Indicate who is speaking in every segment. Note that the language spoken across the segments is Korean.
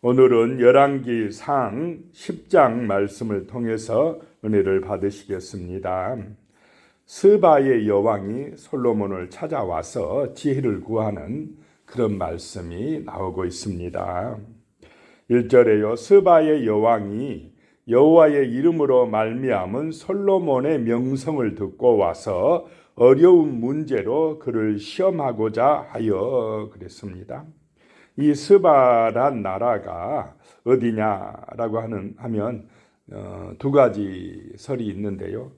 Speaker 1: 오늘은 열왕기상 10장 말씀을 통해서 은혜를 받으시겠습니다. 스바의 여왕이 솔로몬을 찾아와서 지혜를 구하는 그런 말씀이 나오고 있습니다. 1절에요. 스바의 여왕이 여호와의 이름으로 말미암은 솔로몬의 명성을 듣고 와서 어려운 문제로 그를 시험하고자 하여 그랬습니다. 이 스바란 나라가 어디냐라고 하면 두 가지 설이 있는데요.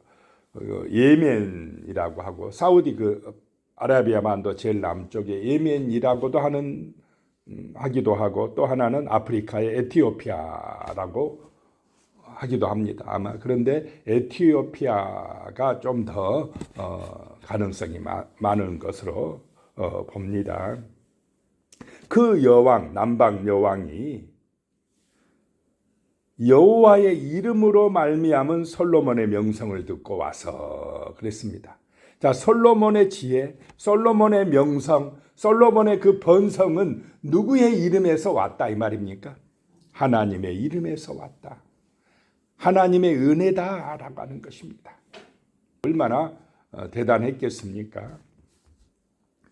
Speaker 1: 예멘이라고 하고 사우디 아라비아만도 제일 남쪽에 예멘이라고도 하기도 하고, 또 하나는 아프리카의 에티오피아라고 하기도 합니다. 아마 그런데 에티오피아가 좀 더 가능성이 많은 것으로 봅니다. 그 여왕, 남방 여왕이 여호와의 이름으로 말미암은 솔로몬의 명성을 듣고 와서 그랬습니다. 자, 솔로몬의 지혜, 솔로몬의 명성, 솔로몬의 그 번성은 누구의 이름에서 왔다 이 말입니까? 하나님의 이름에서 왔다. 하나님의 은혜다라고 하는 것입니다. 얼마나 대단했겠습니까?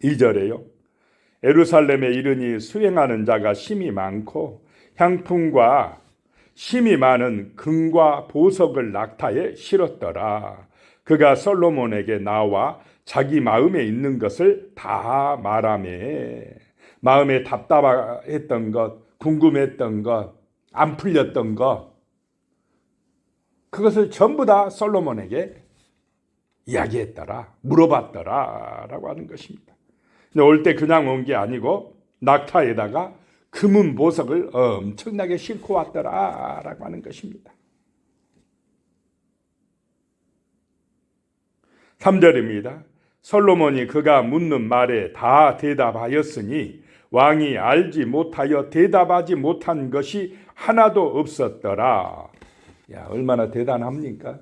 Speaker 1: 2절에요. 예루살렘에 이르니 수행하는 자가 심히 많고 향품과 심히 많은 금과 보석을 낙타에 실었더라. 그가 솔로몬에게 나와 자기 마음에 있는 것을 다 말하며 마음에 답답했던 것, 궁금했던 것, 안 풀렸던 것, 그것을 전부 다 솔로몬에게 이야기했더라, 물어봤더라 라고 하는 것입니다. 올 때 그냥 온 게 아니고 낙타에다가 금은 보석을 엄청나게 싣고 왔더라 라고 하는 것입니다. 3절입니다. 솔로몬이 그가 묻는 말에 다 대답하였으니 왕이 알지 못하여 대답하지 못한 것이 하나도 없었더라. 야, 얼마나 대단합니까?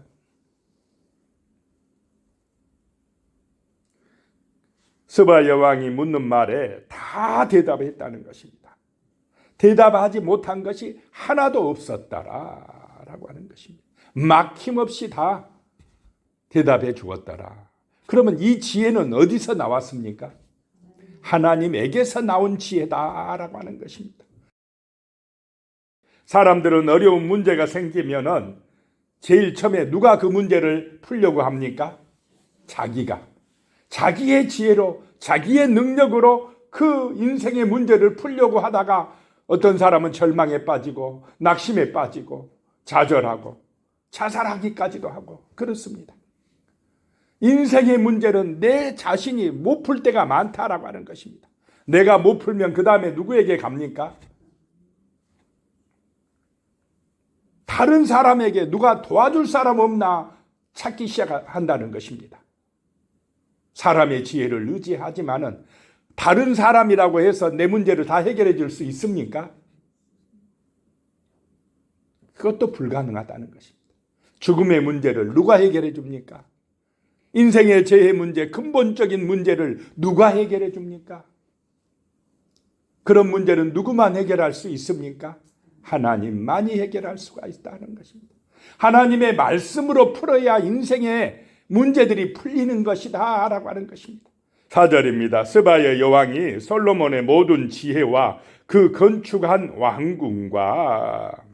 Speaker 1: 스바 여왕이 묻는 말에 다 대답했다는 것입니다. 대답하지 못한 것이 하나도 없었다라고 하는 것입니다. 막힘없이 다 대답해 주었더라. 그러면 이 지혜는 어디서 나왔습니까? 하나님에게서 나온 지혜다라고 하는 것입니다. 사람들은 어려운 문제가 생기면은 제일 처음에 누가 그 문제를 풀려고 합니까? 자기의 지혜로, 자기의 능력으로 그 인생의 문제를 풀려고 하다가 어떤 사람은 절망에 빠지고 낙심에 빠지고 좌절하고 자살하기까지도 하고 그렇습니다. 인생의 문제는 내 자신이 못 풀 때가 많다라고 하는 것입니다. 내가 못 풀면 그 다음에 누구에게 갑니까? 다른 사람에게 누가 도와줄 사람 없나 찾기 시작한다는 것입니다. 사람의 지혜를 의지하지만은 다른 사람이라고 해서 내 문제를 다 해결해 줄 수 있습니까? 그것도 불가능하다는 것입니다. 죽음의 문제를 누가 해결해 줍니까? 인생의 재해 문제, 근본적인 문제를 누가 해결해 줍니까? 그런 문제는 누구만 해결할 수 있습니까? 하나님만이 해결할 수가 있다는 것입니다. 하나님의 말씀으로 풀어야 인생의 문제들이 풀리는 것이다 라고 하는 것입니다. 4절입니다. 스바의 여왕이 솔로몬의 모든 지혜와 그 건축한 왕궁과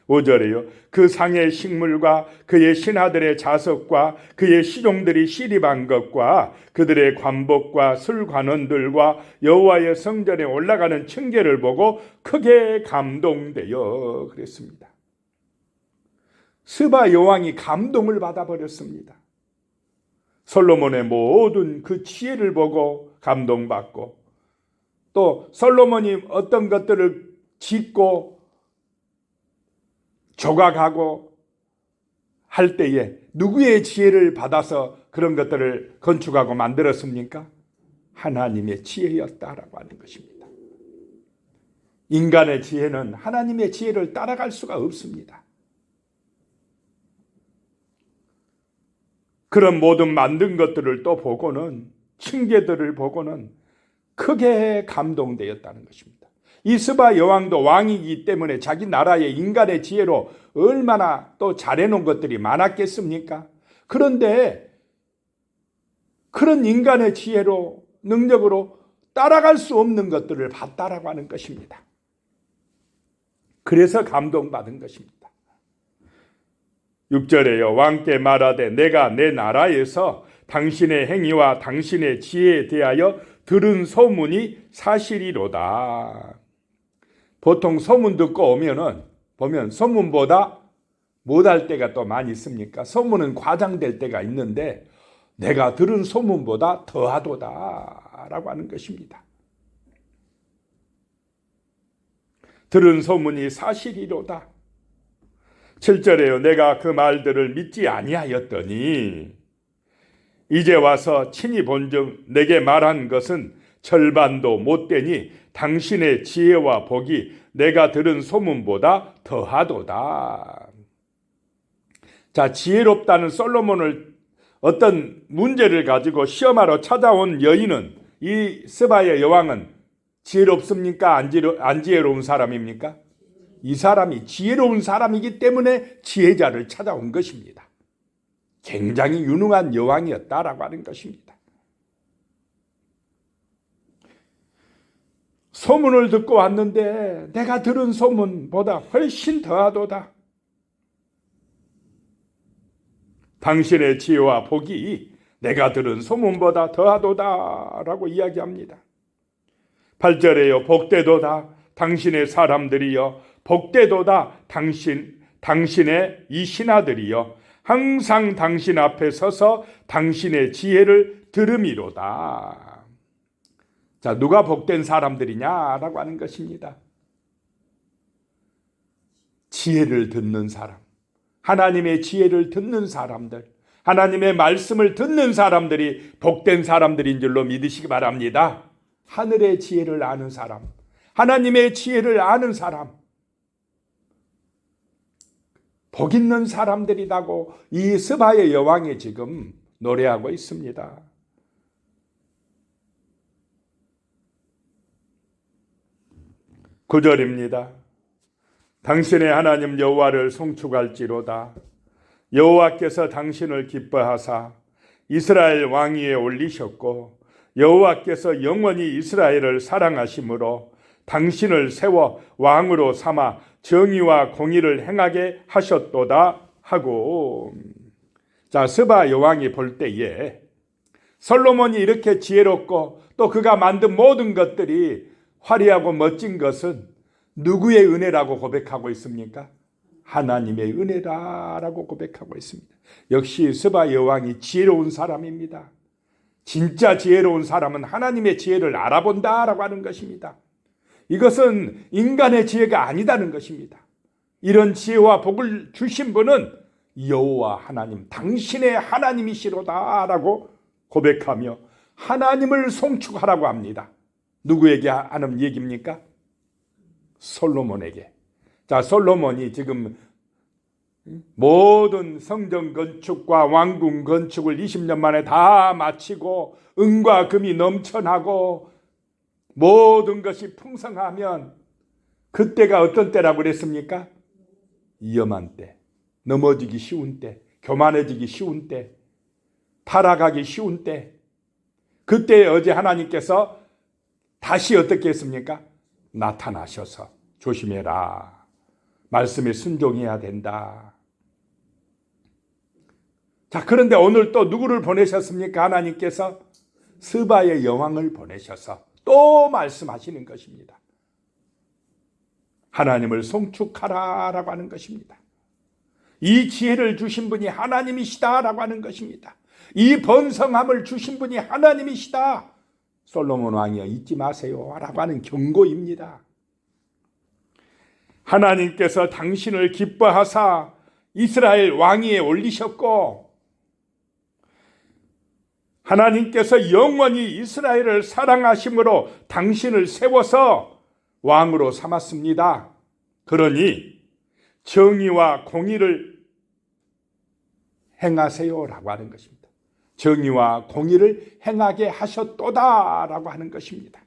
Speaker 1: 5절에요. 그 상의 식물과 그의 신하들의 자석과 그의 시종들이 시립한 것과 그들의 관복과 술관원들과 여호와의 성전에 올라가는 층계를 보고 크게 감동되어 그랬습니다. 스바 여왕이 감동을 받아버렸습니다. 솔로몬의 모든 그 지혜를 보고 감동받고, 또 솔로몬이 어떤 것들을 짓고 조각하고 할 때에 누구의 지혜를 받아서 그런 것들을 건축하고 만들었습니까? 하나님의 지혜였다라고 하는 것입니다. 인간의 지혜는 하나님의 지혜를 따라갈 수가 없습니다. 그런 모든 만든 것들을 또 보고는, 층계들을 보고는 크게 감동되었다는 것입니다. 이 스바 여왕도 왕이기 때문에 자기 나라의 인간의 지혜로 얼마나 또 잘해놓은 것들이 많았겠습니까? 그런데 그런 인간의 지혜로 능력으로 따라갈 수 없는 것들을 봤다라고 하는 것입니다. 그래서 감동받은 것입니다. 6절에요. 왕께 말하되 내가 내 나라에서 당신의 행위와 당신의 지혜에 대하여 들은 소문이 사실이로다. 보통 소문 듣고 보면 소문보다 못할 때가 또 많이 있습니까? 소문은 과장될 때가 있는데 내가 들은 소문보다 더하도다라고 하는 것입니다. 들은 소문이 사실이로다. 7절에요. 내가 그 말들을 믿지 아니하였더니 이제 와서 친히 본즉 내게 말한 것은 절반도 못되니 당신의 지혜와 복이 내가 들은 소문보다 더하도다. 자, 지혜롭다는 솔로몬을 어떤 문제를 가지고 시험하러 찾아온 여인은, 이 스바의 여왕은 지혜롭습니까? 안 지혜로운 사람입니까? 이 사람이 지혜로운 사람이기 때문에 지혜자를 찾아온 것입니다. 굉장히 유능한 여왕이었다라고 하는 것입니다. 소문을 듣고 왔는데 내가 들은 소문보다 훨씬 더하도다. 당신의 지혜와 복이 내가 들은 소문보다 더하도다라고 이야기합니다. 8절에요. 복되도다 당신의 사람들이여, 복되도다 당신의 이 신하들이여, 항상 당신 앞에 서서 당신의 지혜를 들음이로다. 자, 누가 복된 사람들이냐라고 하는 것입니다. 지혜를 듣는 사람, 하나님의 지혜를 듣는 사람들, 하나님의 말씀을 듣는 사람들이 복된 사람들인 줄로 믿으시기 바랍니다. 하늘의 지혜를 아는 사람, 하나님의 지혜를 아는 사람, 복 있는 사람들이라고 이 스바의 여왕이 지금 노래하고 있습니다. 9절입니다. 당신의 하나님 여호와를 송축할지로다. 여호와께서 당신을 기뻐하사 이스라엘 왕위에 올리셨고 여호와께서 영원히 이스라엘을 사랑하심으로 당신을 세워 왕으로 삼아 정의와 공의를 행하게 하셨도다 하고. 자, 스바 여왕이 볼 때에 솔로몬이 이렇게 지혜롭고 또 그가 만든 모든 것들이 화려하고 멋진 것은 누구의 은혜라고 고백하고 있습니까? 하나님의 은혜라고 고백하고 있습니다. 역시 스바 여왕이 지혜로운 사람입니다. 진짜 지혜로운 사람은 하나님의 지혜를 알아본다라고 하는 것입니다. 이것은 인간의 지혜가 아니다는 것입니다. 이런 지혜와 복을 주신 분은 여호와 하나님, 당신의 하나님이시로다라고 고백하며 하나님을 송축하라고 합니다. 누구에게 하는 얘기입니까? 솔로몬에게. 자, 솔로몬이 지금 모든 성전 건축과 왕궁 건축을 20년 만에 다 마치고 은과 금이 넘쳐나고 모든 것이 풍성하면 그때가 어떤 때라고 그랬습니까? 위험한 때, 넘어지기 쉬운 때, 교만해지기 쉬운 때, 타락하기 쉬운 때, 그때 어제 하나님께서 다시 어떻게 했습니까? 나타나셔서 조심해라. 말씀에 순종해야 된다. 자, 그런데 오늘 또 누구를 보내셨습니까? 하나님께서 스바의 여왕을 보내셔서 또 말씀하시는 것입니다. 하나님을 송축하라라고 하는 것입니다. 이 지혜를 주신 분이 하나님이시다라고 하는 것입니다. 이 번성함을 주신 분이 하나님이시다. 솔로몬 왕이여 잊지 마세요라고 하는 경고입니다. 하나님께서 당신을 기뻐하사 이스라엘 왕위에 올리셨고 하나님께서 영원히 이스라엘을 사랑하심으로 당신을 세워서 왕으로 삼았습니다. 그러니 정의와 공의를 행하세요라고 하는 것입니다. 정의와 공의를 행하게 하셨도다라고 하는 것입니다.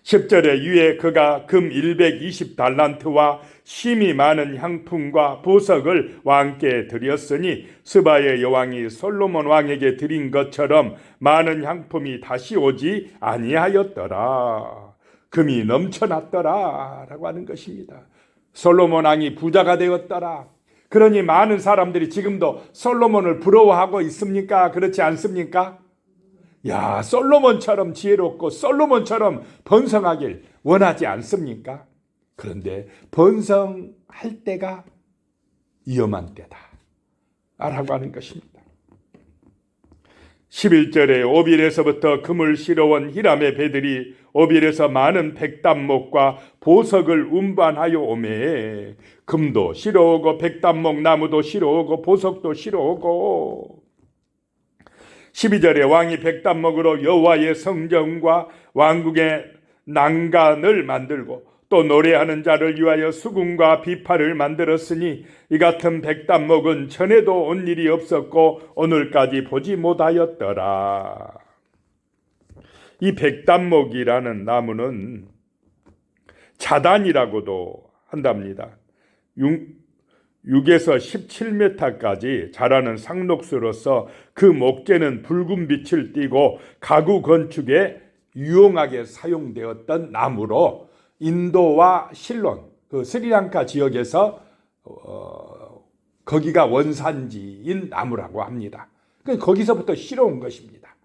Speaker 1: 10절에 위에 그가 금 120달란트와 심이 많은 향품과 보석을 왕께 드렸으니 스바의 여왕이 솔로몬 왕에게 드린 것처럼 많은 향품이 다시 오지 아니하였더라. 금이 넘쳐났더라 라고 하는 것입니다. 솔로몬 왕이 부자가 되었더라. 그러니 많은 사람들이 지금도 솔로몬을 부러워하고 있습니까? 그렇지 않습니까? 야, 솔로몬처럼 지혜롭고 솔로몬처럼 번성하길 원하지 않습니까? 그런데 번성할 때가 위험한 때다 라고 하는 것입니다. 11절에 오빌에서부터 금을 실어온 히람의 배들이 오빌에서 많은 백단목과 보석을 운반하여 오매 금도 실어오고 백단목 나무도 실어오고 보석도 실어오고 12절에 왕이 백단목으로 여호와의 성전과 왕궁의 난간을 만들고 또 노래하는 자를 위하여 수금과 비파를 만들었으니 이 같은 백단목은 전에도 온 일이 없었고 오늘까지 보지 못하였더라. 이 백단목이라는 나무는 자단이라고도 한답니다. 6에서 17m까지 자라는 상록수로서 그 목재는 붉은 빛을 띠고 가구 건축에 유용하게 사용되었던 나무로 인도와 실론, 그 스리랑카 지역에서 거기가 원산지인 나무라고 합니다. 거기서부터 실어온 것입니다.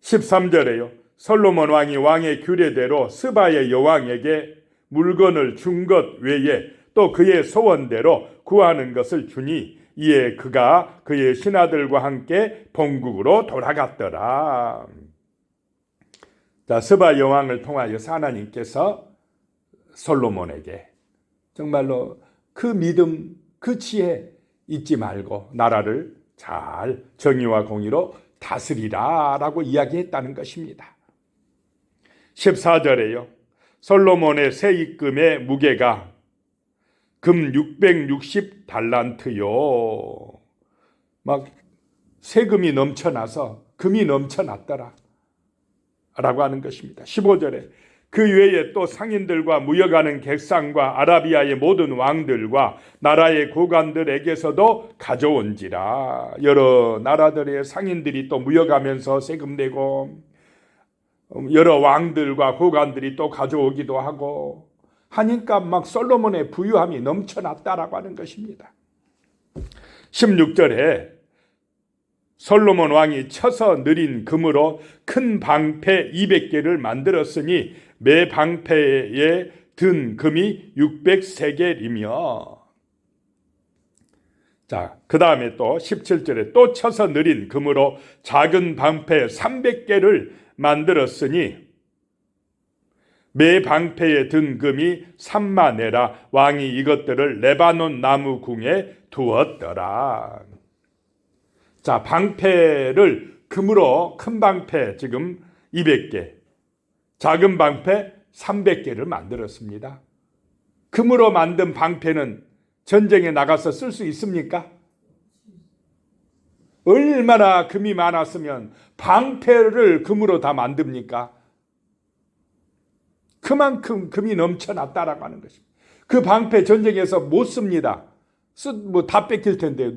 Speaker 1: 13절에요. 솔로몬 왕이 왕의 규례대로 스바의 여왕에게 물건을 준 것 외에 또 그의 소원대로 구하는 것을 주니 이에 그가 그의 신하들과 함께 본국으로 돌아갔더라. 자, 스바 여왕을 통하여서 하나님께서 솔로몬에게 정말로 그 믿음, 그 지혜 잊지 말고 나라를 잘 정의와 공의로 다스리라 라고 이야기했다는 것입니다. 14절에요. 솔로몬의 세입금의 무게가 금 660달란트요. 막 세금이 넘쳐나서 금이 넘쳐났더라 라고 하는 것입니다. 15절에 그 외에 또 상인들과 무역하는 객상과 아라비아의 모든 왕들과 나라의 고관들에게서도 가져온지라. 여러 나라들의 상인들이 또 무역하면서 세금 내고 여러 왕들과 고관들이 또 가져오기도 하고 하니까 막 솔로몬의 부유함이 넘쳐났다라고 하는 것입니다. 16절에 솔로몬 왕이 쳐서 느린 금으로 큰 방패 200개를 만들었으니 매 방패에 든 금이 600세겔이며 자, 그 다음에 또 17절에 또 쳐서 느린 금으로 작은 방패 300개를 만들었으니 매 방패에 든 금이 3만에라. 왕이 이것들을 레바논 나무 궁에 두었더라. 자, 방패를 금으로 큰 방패 지금 200개, 작은 방패 300개를 만들었습니다. 금으로 만든 방패는 전쟁에 나가서 쓸 수 있습니까? 얼마나 금이 많았으면 방패를 금으로 다 만듭니까? 그만큼 금이 넘쳐났다라고 하는 것입니다. 그 방패 전쟁에서 못 씁니다. 다 뺏길 텐데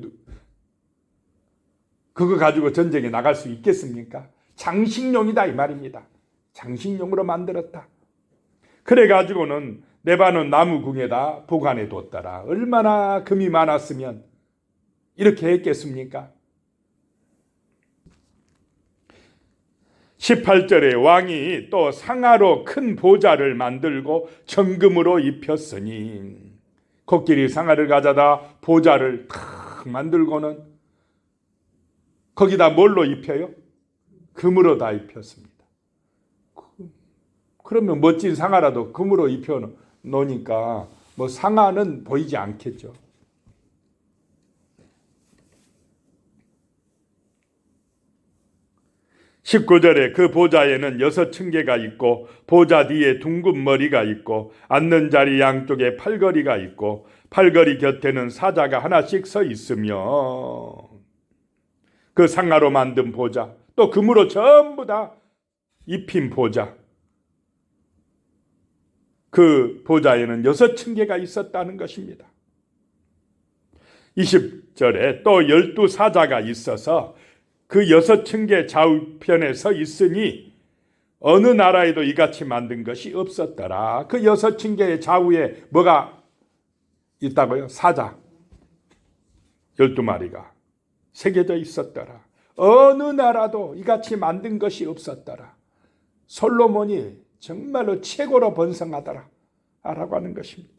Speaker 1: 그거 가지고 전쟁에 나갈 수 있겠습니까? 장식용이다 이 말입니다. 장식용으로 만들었다. 그래가지고는 레바논 나무궁에다 보관해 뒀더라. 얼마나 금이 많았으면 이렇게 했겠습니까? 18절에 왕이 또 상아로 큰 보좌를 만들고 정금으로 입혔으니 코끼리 상아를 가져다 보좌를 탁 만들고는 거기다 뭘로 입혀요? 금으로 다 입혔습니다. 그러면 멋진 상아라도 금으로 입혀 놓으니까 뭐 상아는 보이지 않겠죠. 19절에 그 보좌에는 6층계가 있고 보좌 뒤에 둥근 머리가 있고 앉는 자리 양쪽에 팔걸이가 있고 팔걸이 곁에는 사자가 하나씩 서 있으며 그 상아로 만든 보좌 또 금으로 전부 다 입힌 보좌, 그 보좌에는 6층계가 있었다는 것입니다. 20절에 또 12사자가 있어서 그 6층계 좌우편에 서 있으니 어느 나라에도 이같이 만든 것이 없었더라. 그 6층계의 좌우에 뭐가 있다고요? 사자 12마리가 새겨져 있었더라. 어느 나라도 이같이 만든 것이 없었더라. 솔로몬이 정말로 최고로 번성하더라 라고 하는 것입니다.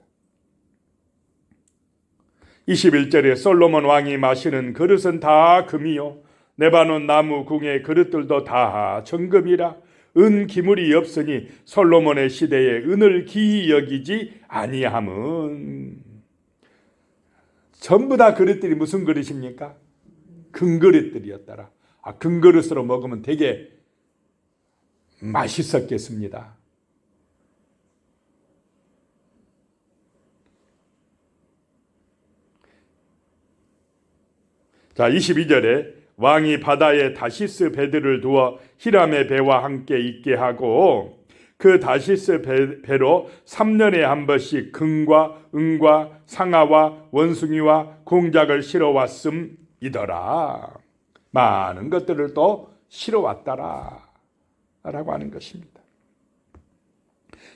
Speaker 1: 21절에 솔로몬 왕이 마시는 그릇은 다 금이요 레바논 나무 궁의 그릇들도 다 정금이라. 은 기물이 없으니 솔로몬의 시대에 은을 기히 여기지 아니함은. 전부 다 그릇들이 무슨 그릇입니까? 금그릇들이었더라. 금그릇으로 먹으면 되게 맛있었겠습니다. 자, 22절에 왕이 바다에 다시스 배들을 두어 히람의 배와 함께 있게 하고 그 다시스 배로 3년에 한 번씩 금과 은과 상아와 원숭이와 공작을 실어왔음이더라. 많은 것들을 또 실어왔더라 라고 하는 것입니다.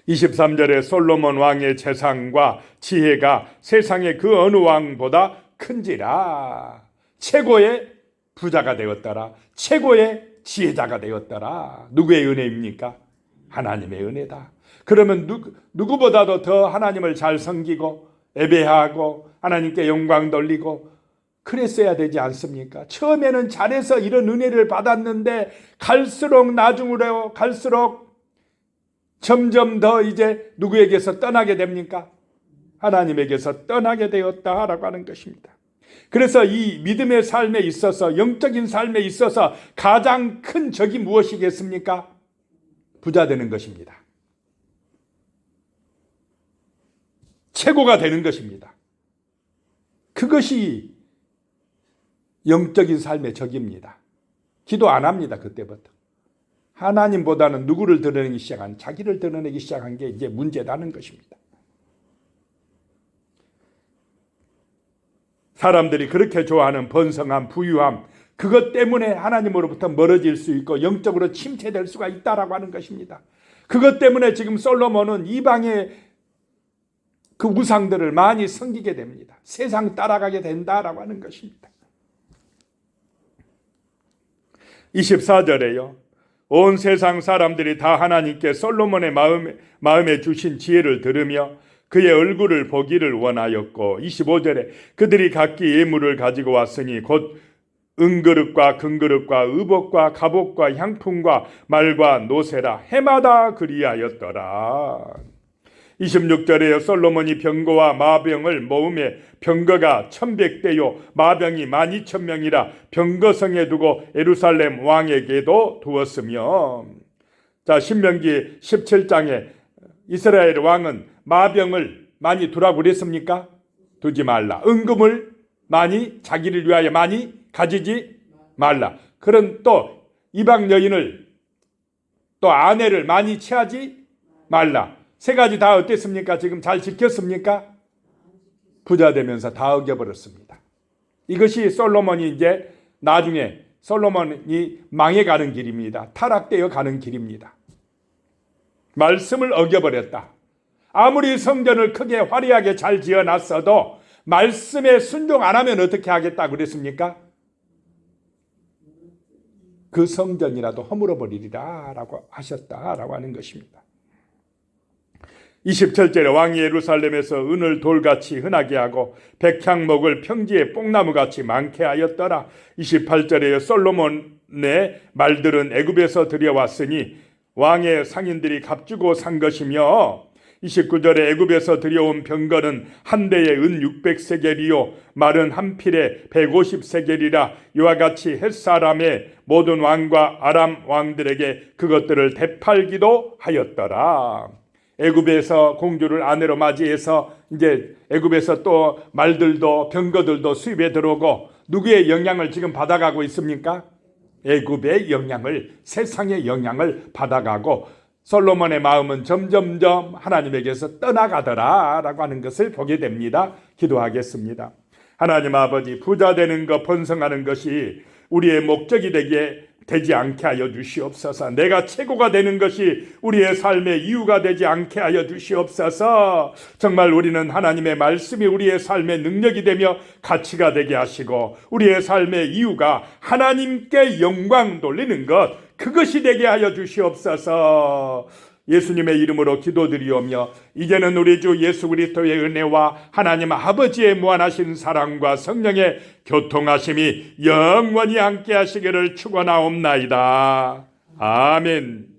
Speaker 1: 23절에 솔로몬 왕의 재산과 지혜가 세상의 그 어느 왕보다 큰지라. 최고의 부자가 되었더라. 최고의 지혜자가 되었더라. 누구의 은혜입니까? 하나님의 은혜다. 그러면 누구보다도 더 하나님을 잘 섬기고 예배하고 하나님께 영광 돌리고 그랬어야 되지 않습니까? 처음에는 잘해서 이런 은혜를 받았는데 갈수록 나중으로 갈수록 점점 더 이제 누구에게서 떠나게 됩니까? 하나님에게서 떠나게 되었다라고 하는 것입니다. 그래서 이 믿음의 삶에 있어서 영적인 삶에 있어서 가장 큰 적이 무엇이겠습니까? 부자 되는 것입니다. 최고가 되는 것입니다. 그것이 영적인 삶의 적입니다. 기도 안 합니다. 그때부터. 하나님보다는 누구를 드러내기 시작한, 자기를 드러내기 시작한 게 이제 문제라는 것입니다. 사람들이 그렇게 좋아하는 번성함, 부유함, 그것 때문에 하나님으로부터 멀어질 수 있고 영적으로 침체될 수가 있다라고 하는 것입니다. 그것 때문에 지금 솔로몬은 이방의 그 우상들을 많이 섬기게 됩니다. 세상 따라가게 된다라고 하는 것입니다. 24절에요. 온 세상 사람들이 다 하나님께 솔로몬의 마음에 주신 지혜를 들으며 그의 얼굴을 보기를 원하였고 25절에 그들이 각기 예물을 가지고 왔으니 곧 은그릇과 금그릇과 의복과 갑옷과 향품과 말과 노새라 해마다 그리하였더라. 26절에 솔로몬이 병거와 마병을 모음에 병거가 1100대요 마병이 12,000명이라 병거성에 두고 예루살렘 왕에게도 두었으며. 자, 신명기 17장에 이스라엘 왕은 마병을 많이 두라고 그랬습니까? 두지 말라. 은금을 많이 자기를 위하여 많이 가지지 말라. 그런 또 이방 여인을 또 아내를 많이 취하지 말라. 세 가지 다 어땠습니까? 지금 잘 지켰습니까? 부자 되면서 다 어겨버렸습니다. 이것이 솔로몬이 이제 나중에 솔로몬이 망해가는 길입니다. 타락되어 가는 길입니다. 말씀을 어겨버렸다. 아무리 성전을 크게 화려하게 잘 지어놨어도 말씀에 순종 안 하면 어떻게 하겠다 그랬습니까? 그 성전이라도 허물어버리리라 라고 하셨다라고 하는 것입니다. 27절에 왕이 예루살렘에서 은을 돌같이 흔하게 하고 백향목을 평지에 뽕나무같이 많게 하였더라. 28절에 솔로몬의 말들은 애굽에서 들여왔으니 왕의 상인들이 값주고 산 것이며 29절에 애굽에서 들여온 병거는 한 대에 은 600세겔이요 말은 한 필에 150세겔이라 이와 같이 햇사람의 모든 왕과 아람 왕들에게 그것들을 되팔기도 하였더라. 애굽에서 공주를 아내로 맞이해서 이제 애굽에서 또 말들도 병거들도 수입에 들어오고 누구의 영향을 지금 받아가고 있습니까? 애굽의 영향을, 세상의 영향을 받아가고 솔로몬의 마음은 점점점 하나님에게서 떠나가더라라고 하는 것을 보게 됩니다. 기도하겠습니다. 하나님 아버지, 부자 되는 것, 번성하는 것이 우리의 목적이 되지 않게 하여 주시옵소서. 내가 최고가 되는 것이 우리의 삶의 이유가 되지 않게 하여 주시옵소서. 정말 우리는 하나님의 말씀이 우리의 삶의 능력이 되며 가치가 되게 하시고, 우리의 삶의 이유가 하나님께 영광 돌리는 것, 그것이 되게 하여 주시옵소서. 예수님의 이름으로 기도드리오며, 이제는 우리 주 예수 그리스도의 은혜와 하나님 아버지의 무한하신 사랑과 성령의 교통하심이 영원히 함께 하시기를 축원하옵나이다. 아멘.